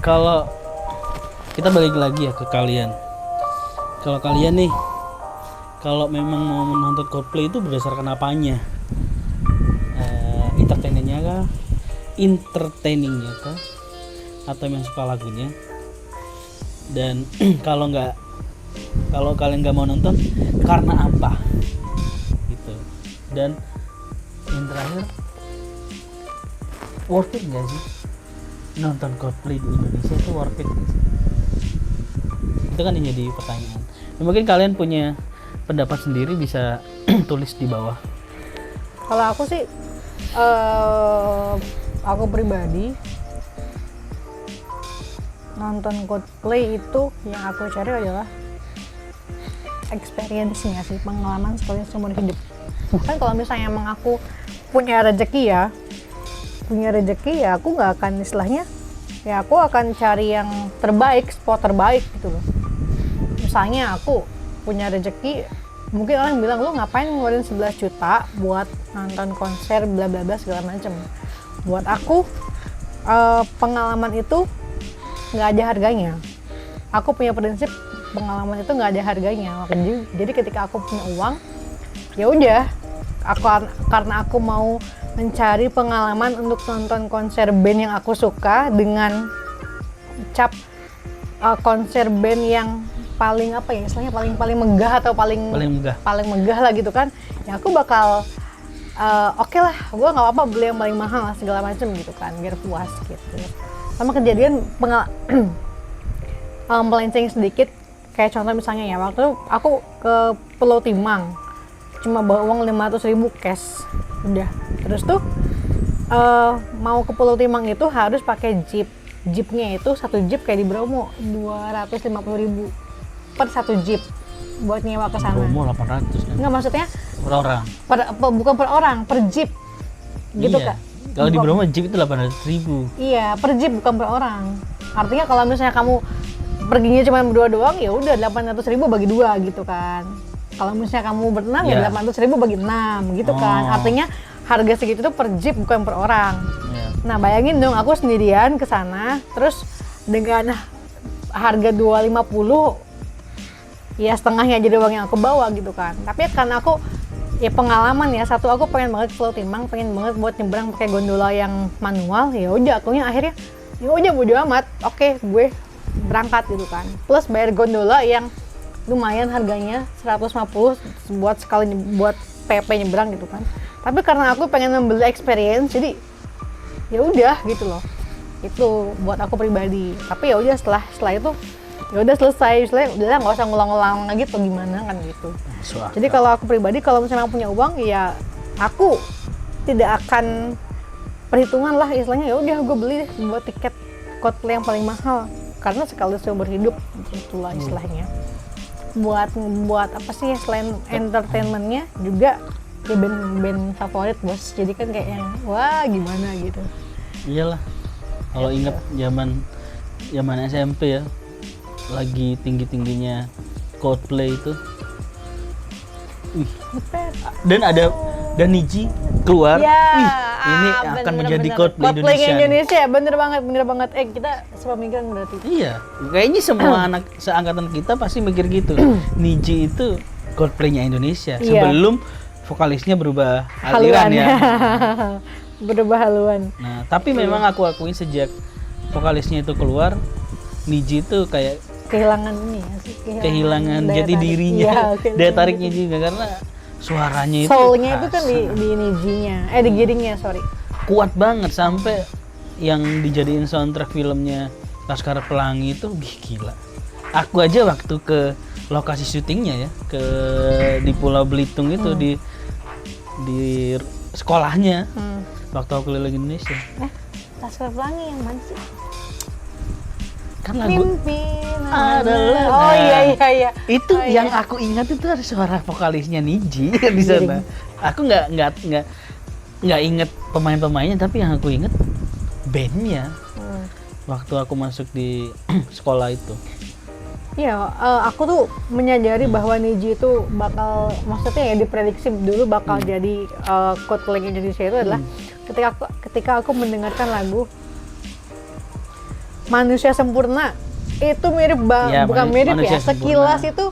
Kalau kita balik lagi ya ke kalian. Kalau kalian nih, kalau memang mau menonton Coldplay itu berdasarkan apanya? Entertainingnya kah? Atau yang suka lagunya? Dan kalau kalian nggak mau nonton, karena apa? Gitu. Dan yang terakhir, worth it nggak sih nonton Coldplay di Indonesia itu worth it nggak sih? Itu kan yang jadi pertanyaan. Mungkin kalian punya pendapat sendiri, bisa tulis di bawah. Kalau aku sih, aku pribadi nonton Coldplay itu yang aku cari adalah experience-nya sih, pengalaman sekali seumur hidup. Kan kalau misalnya emang aku punya rezeki ya aku nggak akan istilahnya, ya aku akan cari yang terbaik, spot terbaik gitu loh. Misalnya aku punya rezeki, mungkin orang bilang lu ngapain ngeluarin 11 juta buat nonton konser bla bla bla segala macem. Buat aku pengalaman itu nggak ada harganya. Aku punya prinsip pengalaman itu nggak ada harganya. Jadi ketika aku punya uang, ya udah, karena aku mau mencari pengalaman untuk nonton konser band yang aku suka dengan cap konser band yang paling apa ya istilahnya, paling megah atau paling megah lah gitu kan, ya aku bakal oke lah, gue nggak apa-apa beli yang paling mahal lah segala macem gitu kan, biar puas gitu. Sama kejadian melenceng sedikit, kayak contoh misalnya ya, waktu aku ke Pulau Timang cuma bawa uang 500.000 cash udah. Terus tuh mau ke Pulau Timang itu harus pakai jeepnya itu satu jeep kayak di Bromo 250.000 per satu jeep buat nyewa ke sana. Bromo 800 kan? Enggak, maksudnya per orang. Bukan per orang, per jeep. Gitu iya. Kak. Kalau di Bromo jeep itu 800.000. Iya, per jeep bukan per orang. Artinya kalau misalnya kamu perginya cuma berdua doang, ya udah 800.000 bagi 2 gitu kan. Kalau misalnya kamu berenam ya 800.000 bagi 6 gitu kan. Artinya harga segitu tuh per jeep bukan per orang. Nah, bayangin dong aku sendirian ke sana terus dengan harga 250, ya setengahnya aja doang yang aku bawa gitu kan. Tapi karena aku ya pengalaman ya, satu aku pengen banget ke Pulau Timang, pengen banget buat nyebrang pakai gondola yang manual, ya udah akunya akhirnya ya udah bodo amat, oke gue berangkat gitu kan. Plus bayar gondola yang lumayan harganya 150 buat sekali buat PP nyebrang gitu kan. Tapi karena aku pengen membeli experience, jadi ya udah gitu loh. Itu buat aku pribadi. Tapi ya udah setelah itu ya udah selesai, udah nggak usah ngulang-ngulang lagi atau gimana kan gitu. Jadi kalau aku pribadi, kalau misalnya punya uang, ya aku tidak akan perhitungan lah istilahnya, ya udah gue beli deh buat tiket Coldplay yang paling mahal karena sekali seumur hidup, itulah istilahnya. Buat apa sih, selain entertainmentnya juga ya band favorit bos, jadi kan kayak yang wah gimana gitu. Iyalah, kalau inget zaman SMP ya, lagi tingginya Coldplay itu, dan Niji keluar, ini akan menjadi Coldplay Indonesia. Bener banget. Kita sepemikiran berarti. Iya, kayaknya semua anak seangkatan kita pasti mikir gitu. Niji itu Coldplay-nya Indonesia sebelum vokalisnya berubah aliran ya. Berubah haluan. Nah, tapi memang aku akuin sejak vokalisnya itu keluar, Niji itu kayak kehilangan ini ya sih, kehilangan jati dirinya, daya tariknya juga, karena suaranya itu soulnya itu kan di Nijinya, di Giringnya, sorry, kuat banget sampai yang dijadiin soundtrack filmnya Laskar Pelangi itu gila. Aku aja waktu ke lokasi syutingnya ya, di Pulau Belitung itu, di sekolahnya, waktu aku keliling Indonesia. Laskar Pelangi yang mana sih? Kan lagu Mimpin adalah. Oh iya. Itu yang aku ingat itu ada suara vokalisnya Niji di sana. Aku nggak inget pemain-pemainnya, tapi yang aku inget bandnya. Waktu aku masuk di sekolah itu. Iya, aku tuh menyadari bahwa Niji itu bakal, maksudnya ya diprediksi dulu bakal jadi Coldplay Indonesia itu adalah ketika aku mendengarkan lagu Manusia Sempurna itu mirip Ya, bukan mirip Manusia ya, sekilas Sempurna. itu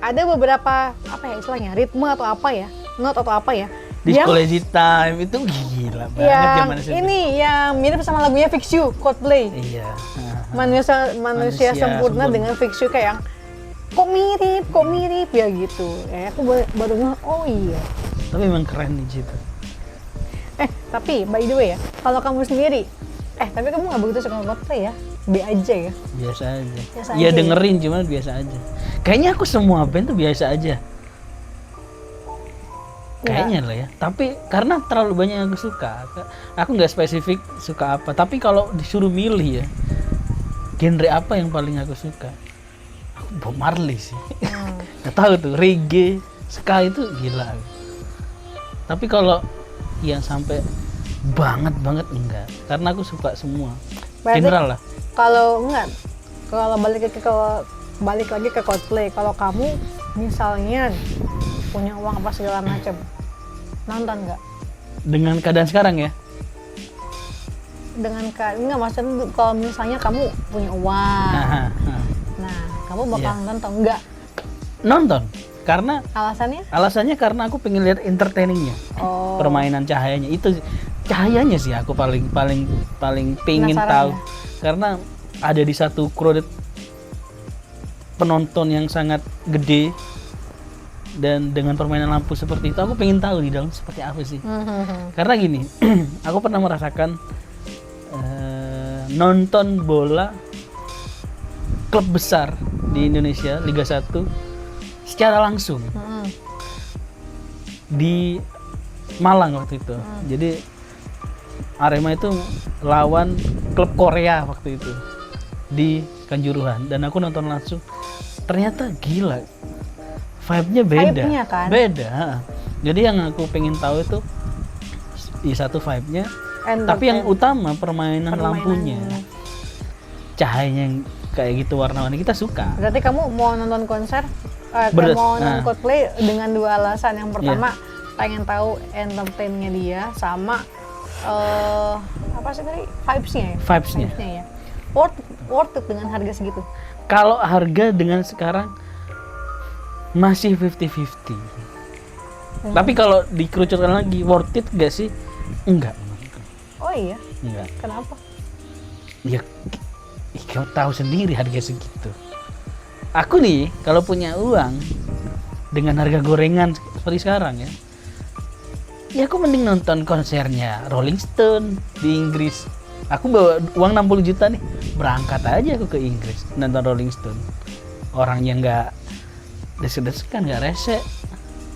ada beberapa apa ya istilahnya, ritme atau apa ya, note atau apa ya, Discology Time itu gila banget yang zaman SMP. ini yang mirip sama lagunya Fix You, Coldplay. Iya. Manusia Sempurna Sempurna. dengan Fix You kayak yang kok mirip ya gitu. Aku baru ngeh, oh iya. Tapi memang keren nih gitu. Tapi by the way ya, kalau kamu sendiri, tapi kamu nggak begitu suka Coldplay ya? B aja ya? Biasa aja. Biasa Ya aja dengerin cuman biasa aja. Kayaknya aku semua band tuh biasa aja. Kayaknya lah ya. Tapi karena terlalu banyak yang aku suka, aku nggak spesifik suka apa. Tapi kalau disuruh milih ya, genre apa yang paling aku suka? Aku Bob Marley sih. Nggak tahu tuh reggae, ska itu gila. Tapi kalau yang sampai banget enggak, karena aku suka semua. Berarti General lah. Kalau balik lagi ke Coldplay, kalau kamu misalnya punya uang apa segala macam, nonton nggak? Dengan keadaan sekarang ya. Enggak, maksudnya kalau misalnya kamu punya uang, nah kamu bakal Iya. nonton atau enggak? Nonton. Karena Alasannya? karena aku pengen lihat entertainingnya, Oh, permainan cahayanya itu, cahayanya sih aku paling pengen Penasaran tahu, ya? karena ada di satu crowded penonton yang sangat gede dan dengan permainan lampu seperti itu, aku pengen tahu di dalam seperti apa sih. Karena gini, aku pernah merasakan nonton bola klub besar di Indonesia Liga 1 secara langsung di Malang waktu itu. Jadi Arema itu lawan klub Korea waktu itu di Kanjuruhan, dan aku nonton langsung. Ternyata gila, vibe-nya beda. Vibe-nya kan? Beda. Jadi yang aku pengen tahu itu di satu vibe-nya, tapi yang utama permainan lampunya, cahayanya yang kayak gitu warna-warni, kita suka. Berarti kamu mau nonton konser, mau nonton Coldplay dengan dua alasan. Yang pertama, pengen tahu entertainnya dia, sama apa sih tadi, vibes-nya ya. Worth it dengan harga segitu. Kalau harga dengan sekarang masih 50-50. Tapi kalau dikerucutkan lagi, worth it gak sih? Enggak. Oh iya? Enggak. Kenapa? Ya, kau tahu sendiri harga segitu. Aku nih, kalau punya uang dengan harga gorengan seperti sekarang ya aku mending nonton konsernya Rolling Stone di Inggris. Aku bawa uang 60 juta nih, berangkat aja aku ke Inggris nonton Rolling Stone. Orangnya nggak desek-desekan, nggak rese.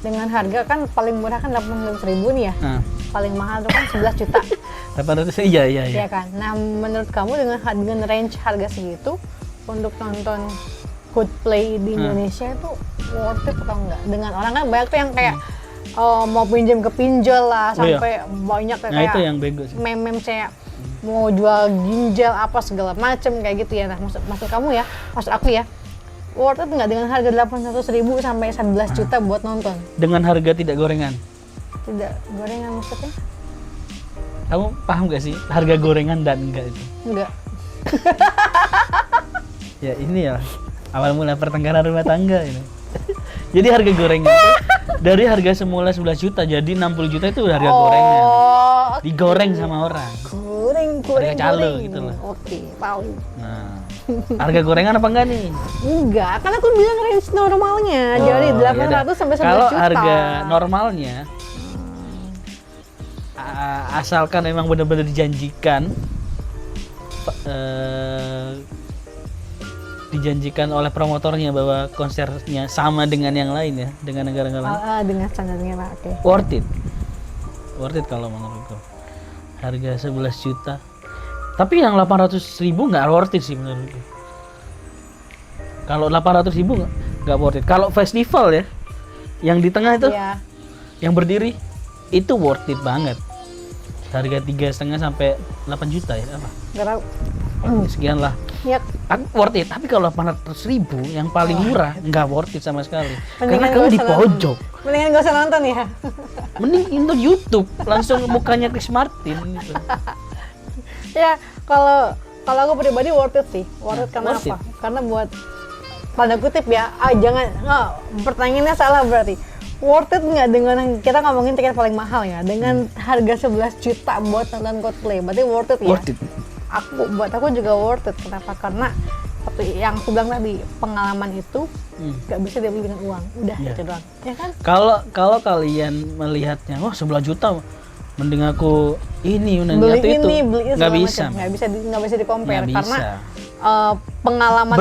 Dengan harga kan paling murah kan 800.000 nih ya. Paling mahal tuh kan 11 juta. 800, iya. Iya kan. Nah, menurut kamu dengan range harga segitu untuk nonton Coldplay di Indonesia itu worth it atau enggak? Dengan orang kan banyak tuh yang kayak mau pinjam ke pinjol lah, sampai banyak kayak itu yang bego sih. meme kayak mau jual ginjal apa segala macem kayak gitu ya. Nah, maksud kamu ya, maksud aku ya, worth it nggak dengan harga 800.000 sampai 11 juta buat nonton? Dengan harga tidak gorengan. Tidak gorengan maksudnya? Kamu paham gak sih harga gorengan dan enggak itu? Enggak. Ya ini ya awal mula pertengkaran rumah tangga ini. Jadi harga gorengan itu dari harga semula 11 juta jadi 60 juta itu udah harga gorengan. Digoreng sama orang. Harga calo gitu loh. Oke, tahu. Nah, harga gorengan apa enggak nih? Enggak, kan aku bilang range normalnya. Jadi 800 sampai 11 Kalau juta. harga normalnya asalkan memang benar-benar dijanjikan oleh promotornya bahwa konsernya sama dengan yang lain ya, dengan negara-negara lain. Dengan standarnya lah, oke. Worth it kalau menurutku. Harga 11 juta. Tapi yang 800.000 nggak worth it sih menurutku. Kalau 800.000 nggak worth it. Kalau festival ya, yang di tengah itu, yang berdiri itu worth it banget. Harga 3,5 sampai 8 juta ya apa? Nggak tahu. Sekian lah. Ya. Worth it. Tapi kalau 800.000 yang paling murah nggak worth it sama sekali. Mendingan karena kamu di pojok. Mendingan gak usah nonton ya. Mending nonton YouTube langsung mukanya Chris Martin gitu. Ya, kalau Kalau aku pribadi worth it sih. Worth it karena worth apa? Karena buat tanda kutip ya, pertanyaannya salah berarti. Worth it nggak dengan kita ngomongin tiket paling mahal ya, dengan harga 11 juta buat nonton Coldplay, berarti worth it ya? Worth it. Buat aku juga worth it. Kenapa? Karena seperti yang aku bilang tadi, pengalaman itu nggak bisa dibeli dengan uang, udah itu doang, ya kan? Kalau kalian melihatnya, wah 11 juta, mending aku ini beli itu nggak bisa di-compare karena pengalaman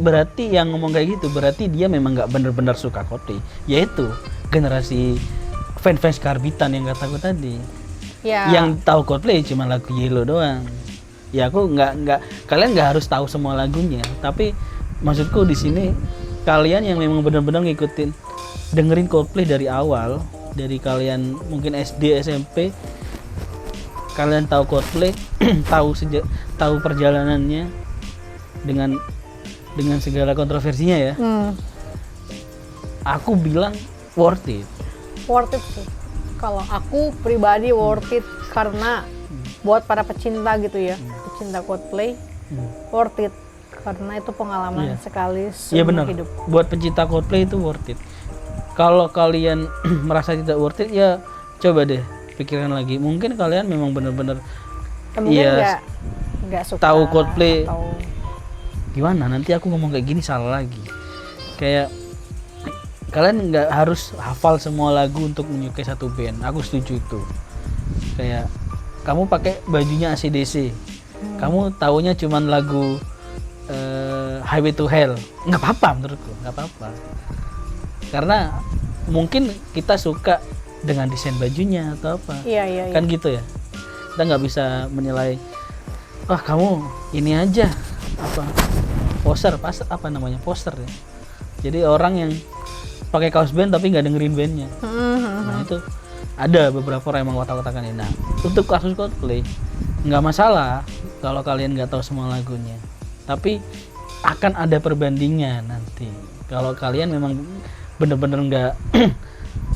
berarti yang ngomong kayak gitu berarti dia memang nggak benar-benar suka Coldplay, yaitu generasi fans karbitan yang kata aku tadi, yang tahu Coldplay cuma lagu Yellow doang. Ya aku nggak kalian nggak harus tahu semua lagunya, tapi maksudku di sini kalian yang memang benar-benar ngikutin dengerin Coldplay dari awal, dari kalian mungkin SD SMP kalian tahu Coldplay, tahu perjalanannya dengan segala kontroversinya ya. Aku bilang worth it sih. Kalau aku pribadi worth it karena buat para pecinta gitu ya, pecinta Coldplay, worth it karena itu pengalaman sekali seumur hidup. Buat pecinta Coldplay itu worth it. Kalau kalian merasa tidak worth it, ya coba deh pikirkan lagi. Mungkin kalian memang benar-benar nggak suka tahu Coldplay. Gimana? Nanti aku ngomong kayak gini salah lagi. Kayak kalian nggak harus hafal semua lagu untuk menyukai satu band. Aku setuju itu. Kayak kamu pakai bajunya AC/DC, kamu taunya cuman lagu Highway to Hell, nggak apa-apa menurutku, nggak apa-apa. Karena mungkin kita suka dengan desain bajunya atau apa, kan gitu ya. Kita nggak bisa menilai, wah kamu ini aja poster ya. Jadi orang yang pakai kaos band tapi nggak dengerin bandnya, nah itu ada beberapa orang emang kotak-kotakan ini. Nah, untuk kasus Coldplay nggak masalah kalau kalian nggak tahu semua lagunya, tapi akan ada perbandingan nanti. Kalau kalian memang bener-bener nggak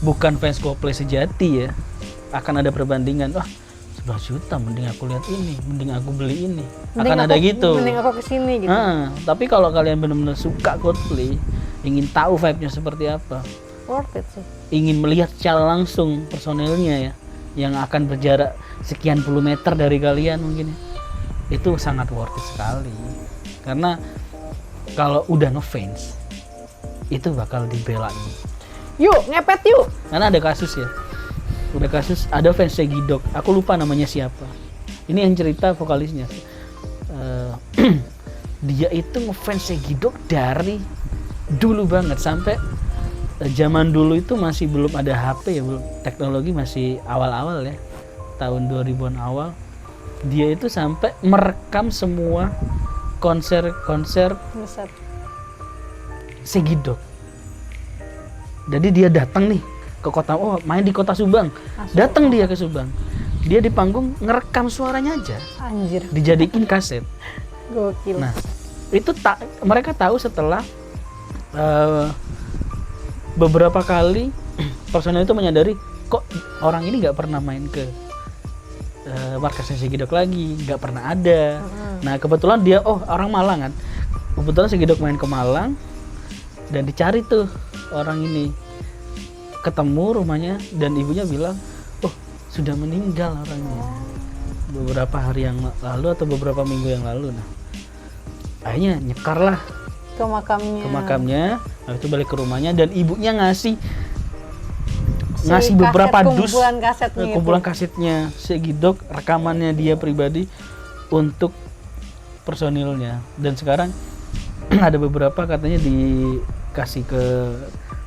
bukan fans Coldplay sejati ya, akan ada perbandingan. Wah 11 juta, mending aku lihat ini, mending aku beli ini, akan ada gitu. Mending aku kesini gitu. Tapi kalau kalian bener-bener suka Coldplay, ingin tahu vibe-nya seperti apa, worth it sih. Ingin melihat secara langsung personelnya ya, yang akan berjarak sekian puluh meter dari kalian mungkin ya, itu sangat worth it sekali. Karena kalau udah ngefans itu bakal dibelain. Yuk ngepet yuk. Karena ada kasus ya, ada fans Segidok, aku lupa namanya siapa. Ini yang cerita vokalisnya. Dia itu ngefans Segidok dari dulu banget, sampai zaman dulu itu masih belum ada HP ya, teknologi masih awal-awal ya, tahun 2000-an awal. Dia itu sampai merekam semua konser Segidok. Jadi dia datang nih ke kota, main di kota Subang. Datang dia ke Subang. Dia di panggung ngerekam suaranya aja. Anjir. Dijadiin kaset. Gokil. Nah, itu mereka tahu setelah beberapa kali personel itu menyadari kok orang ini nggak pernah main ke markasnya Segidok lagi, nggak pernah ada. Nah kebetulan dia orang Malang kan, kebetulan Segidok main ke Malang dan dicari tuh orang ini, ketemu rumahnya dan ibunya bilang sudah meninggal orangnya beberapa hari yang lalu atau beberapa minggu yang lalu. Nah akhirnya nyekar lah ke makamnya. Nah, itu balik ke rumahnya dan ibunya ngasih beberapa kumpulan kasetnya Segidok, rekamannya dia pribadi untuk personilnya. Dan sekarang ada beberapa katanya dikasih ke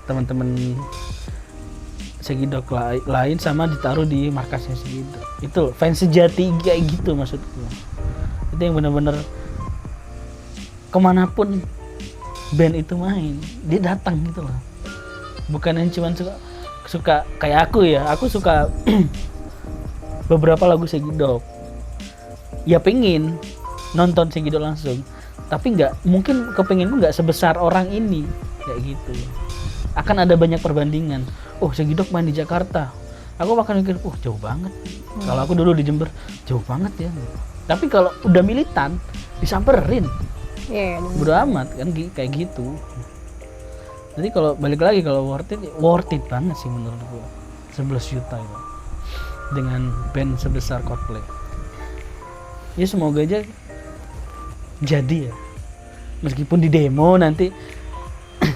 teman-teman Segidok lain sama ditaruh di markasnya Segidok. Itu fans sejati kayak gitu maksudku. Itu yang benar-benar kemanapun band itu main, dia datang gitu loh. Bukan yang cuma suka kayak aku ya, aku suka beberapa lagu Segidok. Ya pengen nonton Segidok langsung, tapi mungkin kepinginku nggak sebesar orang ini kayak gitu. Akan ada banyak perbandingan. Segidok main di Jakarta, aku bakal mikir, jauh banget. Kalau aku dulu di Jember, jauh banget ya. Tapi kalau udah militan disamperin, Iya, bodo amat kan kayak gitu. Jadi kalau balik lagi kalau worth it banget sih menurut gua. 11 juta itu dengan band sebesar Coldplay. Ya semoga aja jadi ya. Meskipun di demo nanti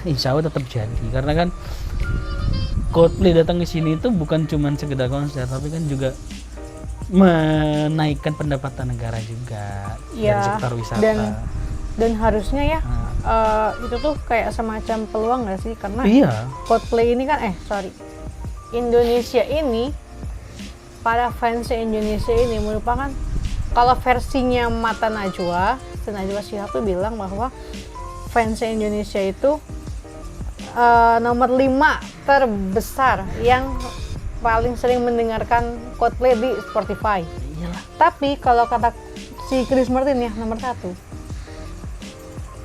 insya Allah tetap jadi, karena kan Coldplay datang ke sini itu bukan cuman sekedar konser, tapi kan juga menaikkan pendapatan negara juga dari Iya, sektor wisata. dan harusnya ya itu tuh kayak semacam peluang nggak sih, karena Iya, Coldplay ini kan Indonesia ini, para fans Indonesia ini merupakan, kalau versinya Mata Najwa Shihab tuh bilang bahwa fans Indonesia itu nomor 5 terbesar yang paling sering mendengarkan Coldplay di Spotify. iyalah. Tapi kalau kata si Chris Martin ya, nomor 1.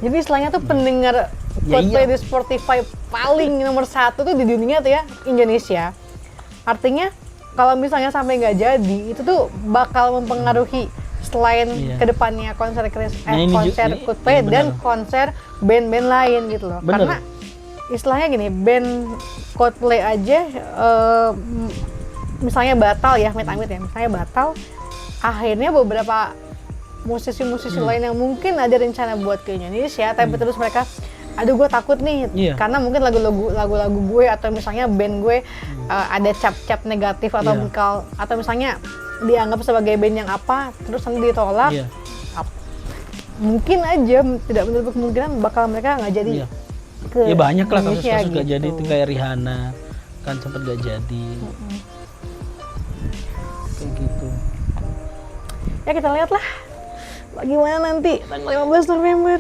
Jadi istilahnya tuh pendengar Coldplay iya. di Spotify paling nomor 1 tuh di dunia tuh ya Indonesia. Artinya kalau misalnya sampai nggak jadi, itu tuh bakal mempengaruhi selain Iya. kedepannya konser Nah, konser ini Coldplay benar. dan konser band-band lain gitu loh. Bener. Karena istilahnya gini, band Coldplay aja misalnya batal ya, amit-amit ya, misalnya batal, akhirnya beberapa musisi-musisi lain yang mungkin ada rencana buat ke Indonesia, tapi terus mereka, aduh gue takut nih, Iya. karena mungkin lagu-lagu gue atau misalnya band gue ada cap-cap negatif atau Iya. atau misalnya dianggap sebagai band yang apa, terus nanti ditolak, Iya. mungkin aja tidak menutup kemungkinan bakal mereka nggak jadi Iya. ke Ya banyak lah Indonesia kasus-kasus gak gitu. jadi itu, kayak Rihanna kan sempat gak jadi. Kayak gitu. Ya kita lihat lah gimana nanti tanggal 15 November.